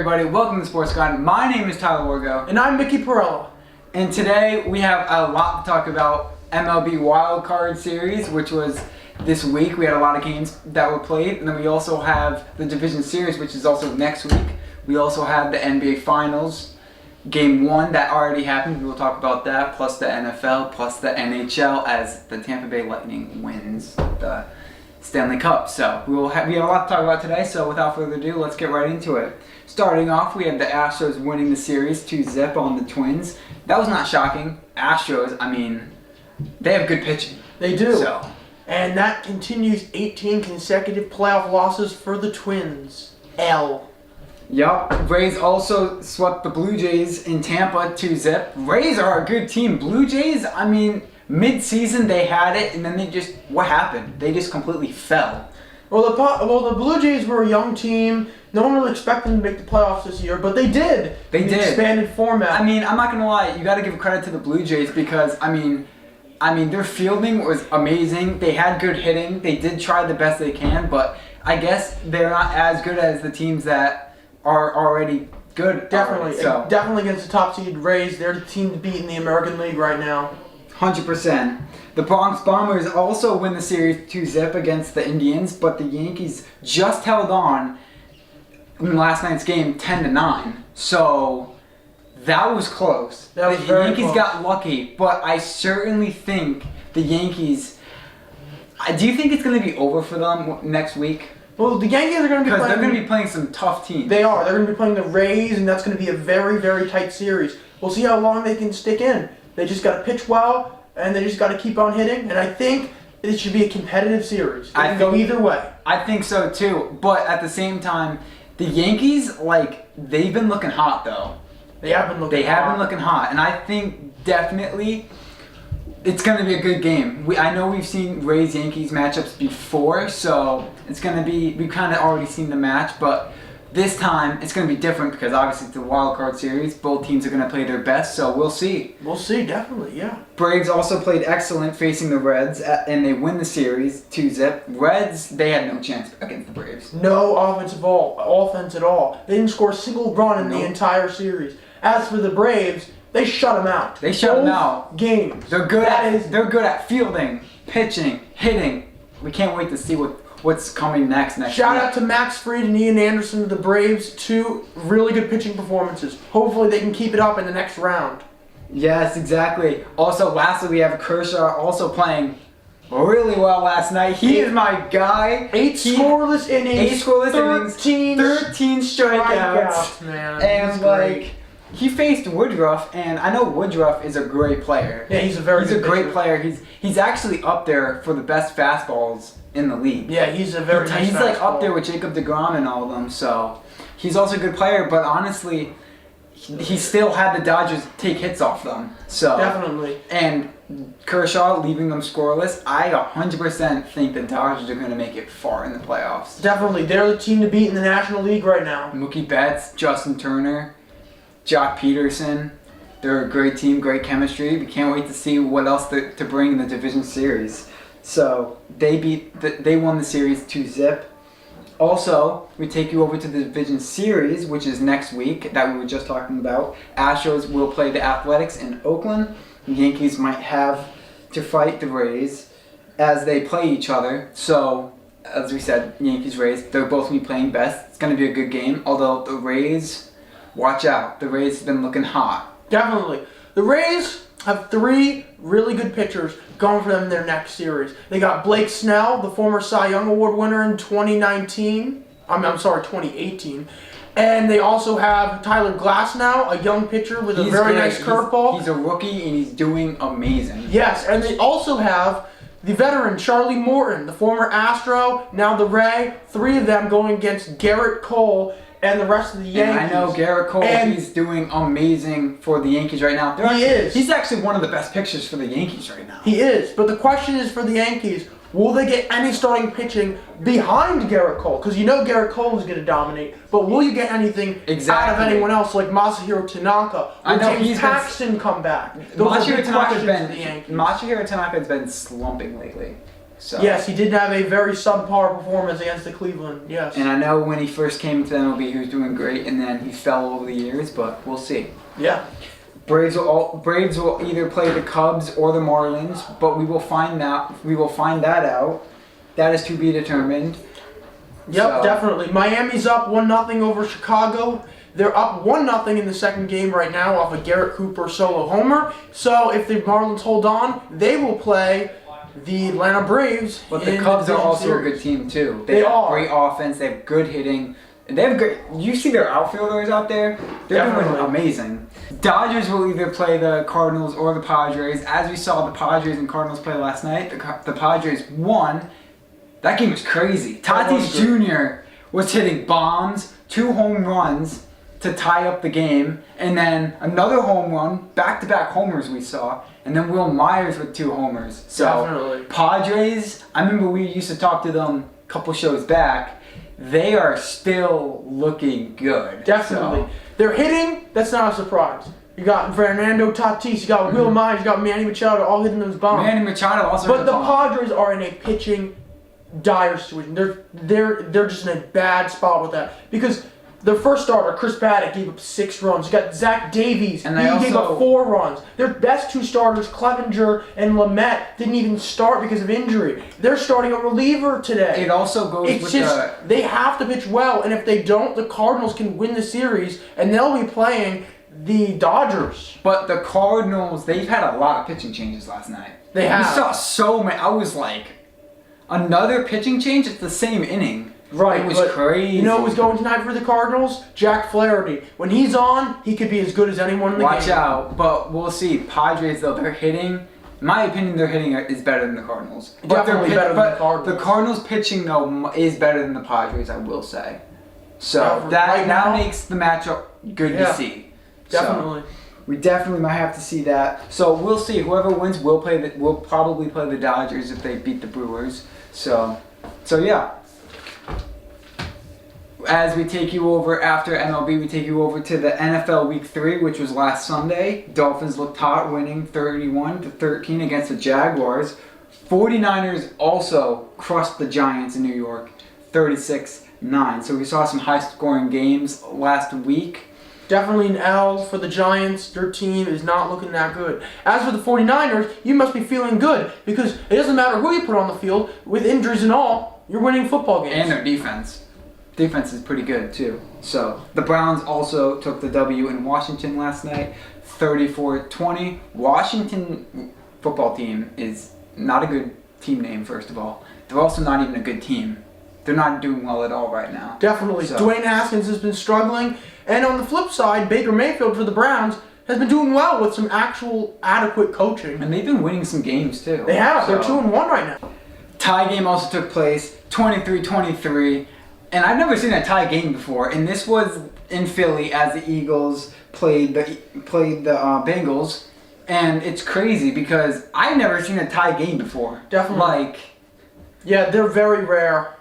everybody? Welcome to Sports Guide. My name is Tyler Wargo. And I'm Mickey Perella. And today we have a lot to talk about. MLB wildcard series, which was this week. We had a lot of games that were played. And then we also have the division series, which is also next week. We also have the NBA Finals. Game 1 that already happened. We will talk about that, plus the NFL, plus the NHL as the Tampa Bay Lightning wins the Stanley Cup. So we have a lot to talk about today. So without further ado, let's get right into it. Starting off, we have the Astros winning the series 2-0 on the Twins. That was not shocking. Astros, I mean, they have good pitching. They do. So. And that continues 18 consecutive playoff losses for the Twins. Yup. Rays also swept the Blue Jays in Tampa 2-0. Rays are a good team. Blue Jays, I mean, mid-season they had it, and then what happened? They just completely fell. Well, the Blue Jays were a young team. No one really expected them to make the playoffs this year, but they did. They did. Expanded format. I mean, I'm not gonna lie. You got to give credit to the Blue Jays because I mean, their fielding was amazing. They had good hitting. They did try the best they can, but I guess they're not as good as the teams that are already good. Definitely, definitely against the top seed Rays. They're the team to beat in the American League right now. 100%. The Bronx Bombers also win the series 2-0 against the Indians, but the Yankees just held on in last night's game 10-9. So that was close. That was the very Yankees close. got lucky, but I certainly think the Yankees. Do you think it's going to be over for them next week? Well, the Yankees are going to be because they're going to be playing some tough teams. They are. They're going to be playing the Rays, and that's going to be a very, very tight series. We'll see how long they can stick in. They just got to pitch well, and they just got to keep on hitting. And I think it should be a competitive series. It can go either way. I think so too. But at the same time, the Yankees, they've been looking hot though. They have been looking hot, and I think definitely it's going to be a good game. I know we've seen Rays-Yankees matchups before, so it's going to be, we've kind of already seen the match, but this time it's going to be different because obviously it's a wild card series. Both teams are going to play their best, so we'll see. We'll see, definitely, yeah. Braves also played excellent facing the Reds, and they win the series 2-0. Reds, they had no chance against the Braves. No offense at all. They didn't score a single run in the entire series. As for the Braves, they shut them out. They shut them out. Games. They're good at fielding, pitching, hitting. We can't wait to see what's coming next Shout out to Max Fried and Ian Anderson of the Braves. 2 really good pitching performances. Hopefully they can keep it up in the next round. Yes, exactly. Also, lastly, we have Kershaw also playing really well last night. He is my guy. 8 scoreless innings. 13 strikeouts. Man. And he faced Woodruff, and I know Woodruff is a great player. Yeah, he's a great player. He's actually up there for the best fastballs in the league. Yeah, he's a very nice He's up there with Jacob deGrom and all of them. So he's also a good player. But honestly, he still had the Dodgers take hits off them. So definitely. And Kershaw leaving them scoreless. I 100% think the Dodgers are going to make it far in the playoffs. Definitely, they're the team to beat in the National League right now. Mookie Betts, Justin Turner, Jock Peterson. They're a great team, great chemistry. We can't wait to see what else to bring in the division series. So they won the series 2-0. Also, we take you over to the division series, which is next week that we were just talking about. Astros will play the Athletics in Oakland. The Yankees might have to fight the Rays as they play each other. So, as we said, Yankees-Rays, they're both going to be playing best. It's going to be a good game, although the Rays, watch out. The Rays have been looking hot. Definitely. The Rays have 3 really good pitchers going for them in their next series. They got Blake Snell, the former Cy Young Award winner in 2018. And they also have Tyler Glasnow, a young pitcher with a very nice curveball. He's a rookie and he's doing amazing. Yes, and they also have the veteran Charlie Morton, the former Astro, now the Ray. 3 of them going against Garrett Cole and the rest of the Yankees. And I know Garrett Cole, he's doing amazing for the Yankees right now. He's actually one of the best pitchers for the Yankees right now. He is, but the question is for the Yankees, will they get any starting pitching behind Garrett Cole? Because you know Garrett Cole is going to dominate, but will you get anything out of anyone else like Masahiro Tanaka? Will James Paxton come back? Those are big questions for the Yankees. Masahiro Tanaka has been slumping lately. So. Yes, he did have a very subpar performance against the Cleveland. Yes. And I know when he first came to the MLB, he was doing great, and then he fell over the years. But we'll see. Yeah. Braves will either play the Cubs or the Marlins, but we will find that out. That is to be determined. Yep, So. definitely. Miami's up 1-0 over Chicago. They're up 1-0 in the second game right now off a Garrett Cooper solo homer. So if the Marlins hold on, they will play the Atlanta Braves. But the Cubs are also a good team too. They have great offense. They have good hitting. They have great. You see their outfielders out there? They're doing amazing. Dodgers will either play the Cardinals or the Padres. As we saw the Padres and Cardinals play last night, the Padres won. That game was crazy. Tatis Jr. was hitting bombs, 2 home runs to tie up the game, and then another home run, back-to-back homers we saw, and then Will Myers with 2 homers. So Definitely. Padres, I remember we used to talk to them a couple shows back. They are still looking good. Definitely. So. They're hitting, that's not a surprise. You got Fernando Tatis, you got Will Myers, you got Manny Machado all hitting those bombs. Manny Machado also But hit the a bomb. Padres are in a pitching dire situation. They're just in a bad spot with that. Because their first starter, Chris Paddock, gave up 6 runs. You got Zach Davies, and he gave up 4 runs. Their best 2 starters, Clevenger and Lamet, didn't even start because of injury. They're starting a reliever today. It also goes It's with just, they have to pitch well, and if they don't, the Cardinals can win the series, and they'll be playing the Dodgers. But the Cardinals, they've had a lot of pitching changes last night. They have. We saw so many. I was like, another pitching change? It's the same inning. Right, It was but crazy. You know what was going tonight for the Cardinals? Jack Flaherty. When he's on, he could be as good as anyone in the game. Watch out. But we'll see. Padres, though, they're hitting. In my opinion, their hitting is better than the Cardinals. Definitely better than the Cardinals. The Cardinals pitching, though, is better than the Padres, I will say. So Yeah, that right now- makes the matchup good to see. Definitely. So, we definitely might have to see that. So we'll see. Whoever wins will probably play the Dodgers if they beat the Brewers. So yeah. As we take you over after MLB, we take you over to the NFL Week 3, which was last Sunday. Dolphins looked hot, winning 31-13 against the Jaguars. 49ers also crushed the Giants in New York, 36-9. So we saw some high-scoring games last week. Definitely an L for the Giants. Their team is not looking that good. As for the 49ers, you must be feeling good because it doesn't matter who you put on the field, with injuries and all, you're winning football games. And their defense. Defense is pretty good, too. So, the Browns also took the W in Washington last night, 34-20. Washington football team is not a good team name, first of all. They're also not even a good team. They're not doing well at all right now. Definitely. So. Dwayne Haskins has been struggling. And on the flip side, Baker Mayfield for the Browns has been doing well with some actual adequate coaching. And they've been winning some games, too. They have. They're So. 2-1 right now. Tie game also took place, 23-23. And I've never seen a tie game before. And this was in Philly as the Eagles played the Bengals. And it's crazy because I've never seen a tie game before. Definitely. Yeah, they're very rare.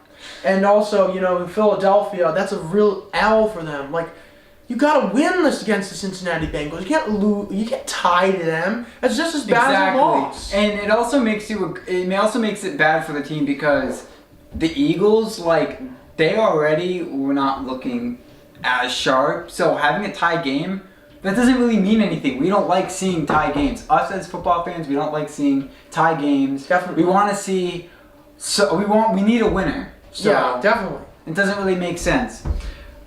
And also, in Philadelphia, that's a real L for them. You gotta win this against the Cincinnati Bengals. You can't lose. You can't tie to them. That's just as bad as a loss. And it also makes it bad for the team because the Eagles, they already were not looking as sharp. So having a tie game, that doesn't really mean anything. We don't like seeing tie games. Us as football fans, we don't like seeing tie games. Definitely. We want to see. We need a winner. So yeah, definitely. It doesn't really make sense.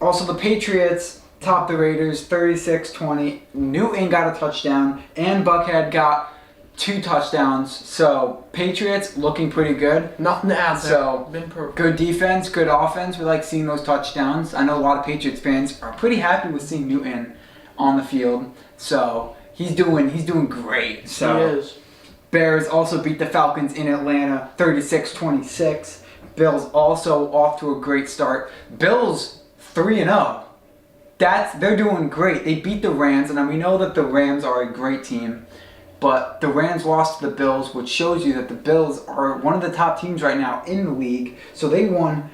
Also, the Patriots topped the Raiders 36-20. Newton got a touchdown, and Buckhead got 2 touchdowns. So, Patriots looking pretty good. Nothing to add there. So, been perfect. Good defense, good offense. We like seeing those touchdowns. I know a lot of Patriots fans are pretty happy with seeing Newton on the field. So, he's doing great. So, he is. Bears also beat the Falcons in Atlanta 36-26. Bills also off to a great start. Bills 3-0. They're doing great. They beat the Rams, and we know that the Rams are a great team. But the Rams lost to the Bills, which shows you that the Bills are one of the top teams right now in the league. So they won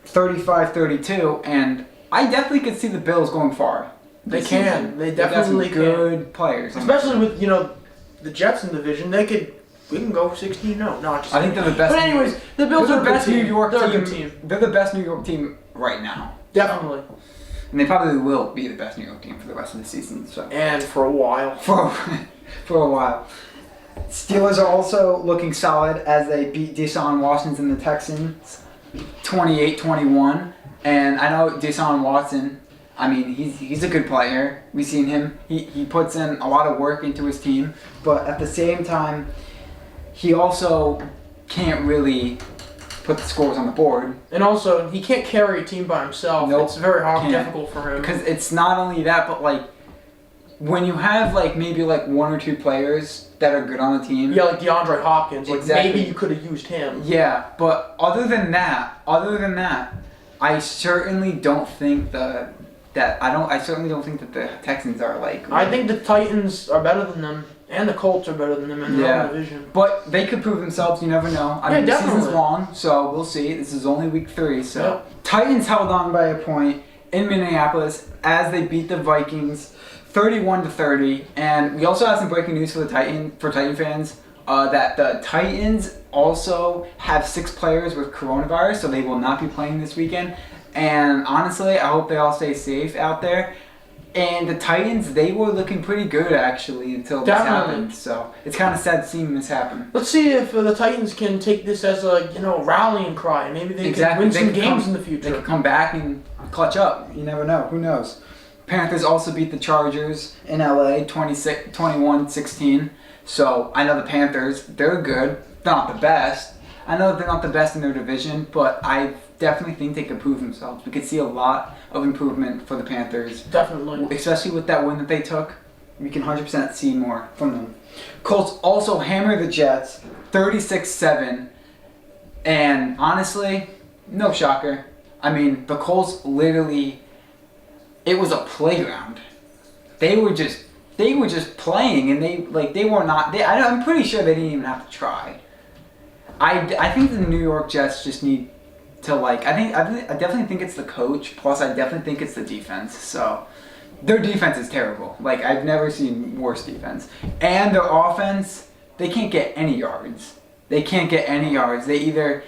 35-32, and I definitely could see the Bills going far. They can. They They've got some definitely can. good players. Especially with, the Jets in the division. They could we can go 16-0. No, I think they're the best. But anyways, the Bills are the best New York They're team. a good team. They're the best New York team right now. Definitely. And they probably will be the best New York team for the rest of the season. So. And for a while. For a while. Steelers are also looking solid as they beat Deshaun Watson and the Texans 28-21. And I know Deshaun Watson, I mean, he's a good player. We've seen him. He puts in a lot of work into his team. But at the same time, he also can't really put the scores on the board. And also, he can't carry a team by himself. Nope, it's very difficult for him. Because it's not only that, but like when you have like maybe like one or two players that are good on the team. Yeah, like DeAndre Hopkins. Like exactly. Maybe you could have used him. Yeah, but other than that, I certainly don't think I certainly don't think that the Texans are like. I think the Titans are better than them. And the Colts are better than them in their own division. But they could prove themselves. You never know. I mean, the season's long, so we'll see. This is only week 3, so Titans held on by a point in Minneapolis as they beat the Vikings 31-30. And we also have some breaking news for Titan fans that the Titans also have 6 players with coronavirus, so they will not be playing this weekend. And honestly, I hope they all stay safe out there. And the Titans, they were looking pretty good actually until this happened. So it's kind of sad seeing this happen. Let's see if the Titans can take this as a rallying cry. Maybe they can win some games in the future. They can come back and clutch up. You never know. Who knows? Panthers also beat the Chargers in LA 21-16. So I know the Panthers, they're good. They're not the best. I know that they're not the best in their division, but I definitely think they could prove themselves. We could see a lot of improvement for the Panthers. Definitely. Especially with that win that they took. We can 100% see more from them. Colts also hammer the Jets 36-7. And honestly, no shocker. I mean, the Colts literally, it was a playground. They were just playing, and they were not. I'm pretty sure they didn't even have to try. I think the New York Jets just need to I definitely think it's the coach. Plus, I definitely think it's the defense. So, their defense is terrible. Like I've never seen worse defense. And their offense, they can't get any yards. They either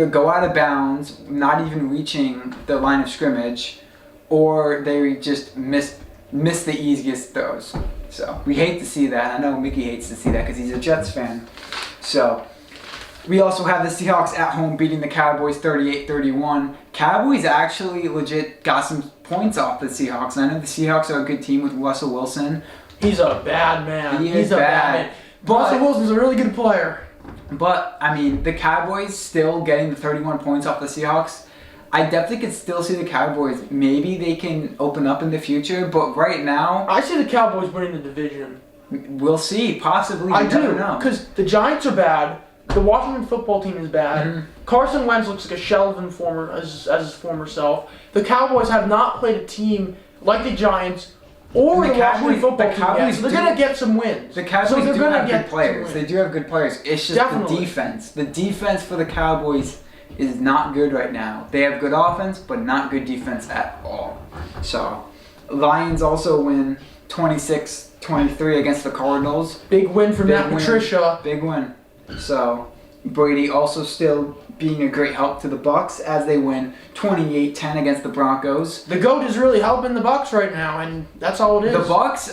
go out of bounds, not even reaching the line of scrimmage, or they just miss the easiest throws. So we hate to see that. I know Mickey hates to see that because he's a Jets fan. So. We also have the Seahawks at home beating the Cowboys 38-31. Cowboys actually legit got some points off the Seahawks. And I know the Seahawks are a good team with Russell Wilson. He's a bad man. He's a bad man. Russell Wilson's a really good player. But, I mean, the Cowboys still getting the 31 points off the Seahawks. I definitely could still see the Cowboys. Maybe they can open up in the future. But right now, I see the Cowboys winning the division. We'll see. Possibly. I do. Never know. Because the Giants are bad. The Washington football team is bad. Mm-hmm. Carson Wentz looks like a shell of his former self. The Cowboys have not played a team like the Giants or the Washington football team yet, so they're going to get some wins. The Cowboys do have good players. They do have good players. It's just the defense. The defense for the Cowboys is not good right now. They have good offense, but not good defense at all. So, Lions also win 26-23 against the Cardinals. Big win for Matt Patricia. Big win. So, Brady also still being a great help to the Bucs as they win 28-10 against the Broncos. The GOAT is really helping the Bucs right now, and that's all it is. The Bucs,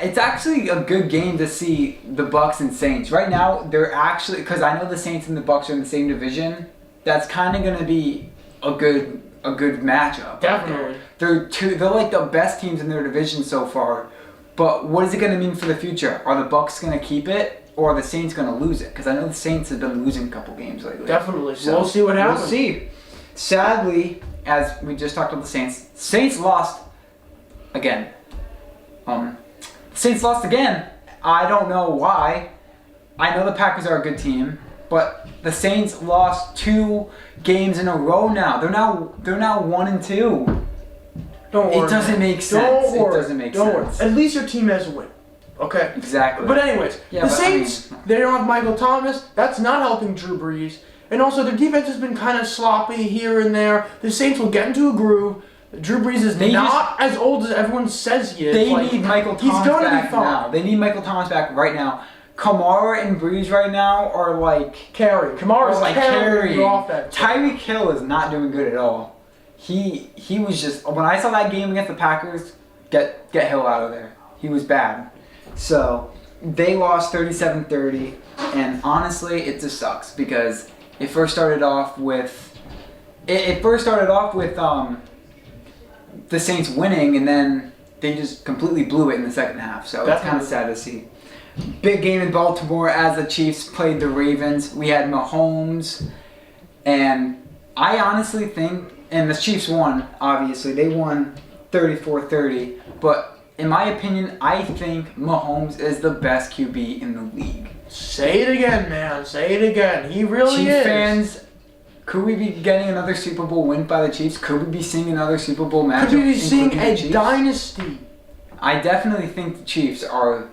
it's actually a good game to see the Bucs and Saints. Right now, they're actually, because I know the Saints and the Bucs are in the same division, that's kind of going to be a good matchup. Definitely. They're like the best teams in their division so far. But what is it going to mean for the future? Are the Bucs going to keep it? Or are the Saints going to lose it? Because I know the Saints have been losing a couple games lately. Definitely. So we'll see what happens. We'll see. Sadly, as we just talked about the Saints lost again. Saints lost again. I don't know why. I know the Packers are a good team, but the Saints lost 2 games in a row now. They're now 1-2. Don't worry. It doesn't make sense. Don't worry. It doesn't make sense. At least your team has a win. Okay. Exactly. But anyways, the Saints, they don't have Michael Thomas. That's not helping Drew Brees. And also, their defense has been kind of sloppy here and there. The Saints will get into a groove. Drew Brees is not as old as everyone says he is. They need Michael Thomas back now. They need Michael Thomas back right now. Kamara and Breeze right now are like Kamara's like carrying your offense. Tyreek Hill is not doing good at all. He was just, when I saw that game against the Packers, get Hill out of there. He was bad. So they lost 37-30, and honestly, it just sucks because it first started off with the Saints winning, and then they just completely blew it in the second half. So it's kind of sad to see. Big game in Baltimore as the Chiefs played the Ravens. We had Mahomes, and I honestly think, and the Chiefs won, obviously. They won 34-30, but in my opinion, I think Mahomes is the best QB in the league. Say it again, man. Say it again. He really is. Chiefs fans, could we be getting another Super Bowl win by the Chiefs? Could we be seeing another Super Bowl matchup? Could we be seeing a dynasty? I definitely think the Chiefs are.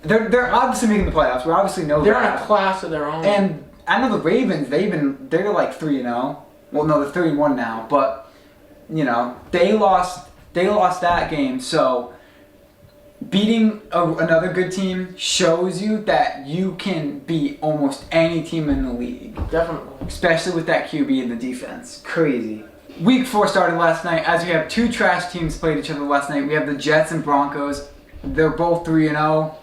They're obviously making the playoffs. We obviously know they're that. in a class of their own. And I know the Ravens. They're like 3-0. Well, no, they're 3-1 now. But you know, they lost that game. So beating another good team shows you that you can beat almost any team in the league. Definitely. Especially with that QB and the defense. Crazy. Week 4 started last night. As we have two trash teams played each other last night. We have the Jets and Broncos. They're both 3-0.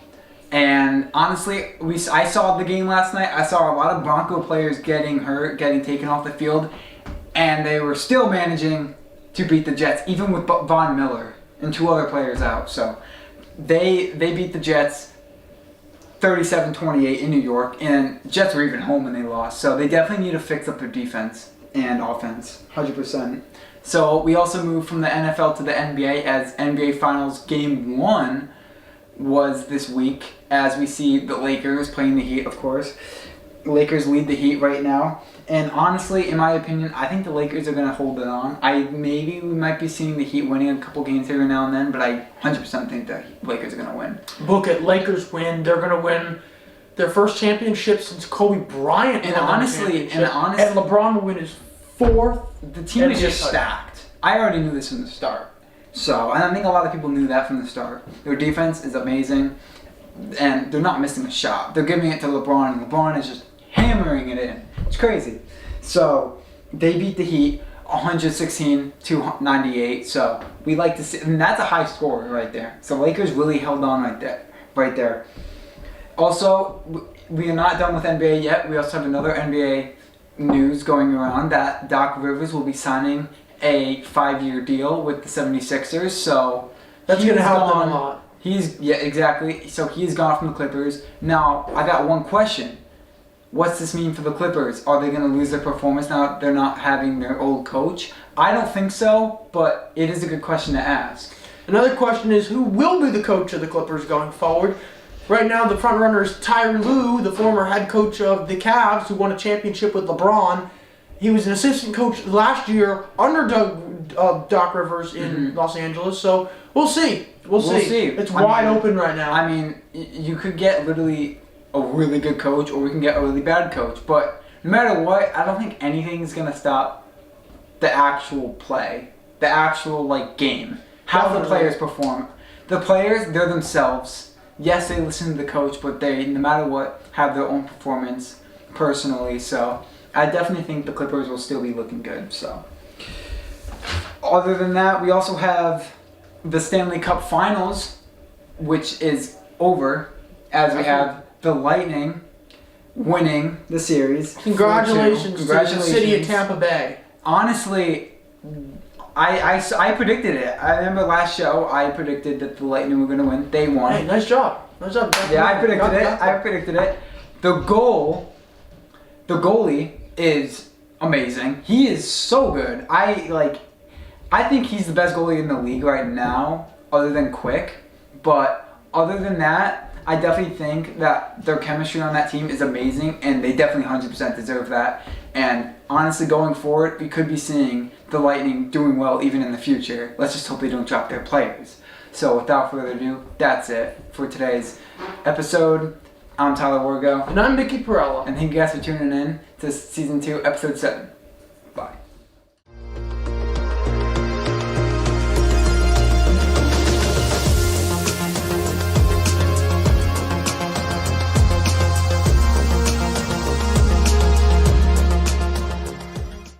And honestly, I saw the game last night. I saw a lot of Bronco players getting hurt, getting taken off the field. And they were still managing to beat the Jets, even with Von Miller and 2 other players out. So they beat the Jets 37-28 in New York. And Jets were even home when they lost. So they definitely need to fix up their defense and offense, 100%. So we also moved from the NFL to the NBA as NBA Finals Game 1 was this week, as we see the Lakers playing the Heat, of course. The Lakers lead the Heat right now. And honestly, in my opinion, I think the Lakers are going to hold it on. We might be seeing the Heat winning a couple games here and now and then, but I 100% think the Lakers are going to win. Book it. Lakers win. They're going to win their first championship since Kobe Bryant. And honestly, and LeBron will win his 4th. The team is just stacked. I already knew this from the start. So, and I think a lot of people knew that from the start. Their defense is amazing, and they're not missing a shot. They're giving it to LeBron, and LeBron is just hammering it in. It's crazy. So, they beat the Heat 116-98. So, we like to see, and that's a high score right there. So, Lakers really held on right there. Also, we are not done with NBA yet. We also have another NBA news going around that Doc Rivers will be signing a 5-year deal with the 76ers, so that's going to help them a lot. Exactly. So he's gone from the Clippers. Now, I got one question. What's this mean for the Clippers? Are they going to lose their performance now that they're not having their old coach? I don't think so, but it is a good question to ask. Another question is, who will be the coach of the Clippers going forward? Right now, the front runner is Tyronn Lue, the former head coach of the Cavs, who won a championship with LeBron. He was an assistant coach last year under Doc Rivers in Los Angeles, so we'll see. We'll see. It's wide open right now. I mean, you could get literally a really good coach, or we can get a really bad coach. But no matter what, I don't think anything's going to stop the actual play, the actual game, how the players perform. The players, they're themselves. Yes, they listen to the coach, but they, no matter what, have their own performance personally, so I definitely think the Clippers will still be looking good. So, other than that, we also have the Stanley Cup Finals, which is over, as we have the Lightning winning the series. Congratulations to the city of Tampa Bay. Honestly, I predicted it. I remember last show I predicted that the Lightning were going to win. They won. Hey, nice job. Nice job. Yeah, I predicted it. The goalie is amazing. He is so good. I think he's the best goalie in the league right now, other than Quick. But other than that, I definitely think that their chemistry on that team is amazing, and they definitely 100% deserve that. And honestly, going forward, we could be seeing the Lightning doing well even in the future. Let's just hope they don't drop their players. So without further ado, that's it for today's episode. I'm Tyler Wargo. And I'm Mickey Perella. And thank you guys for tuning in to Season 2, Episode 7.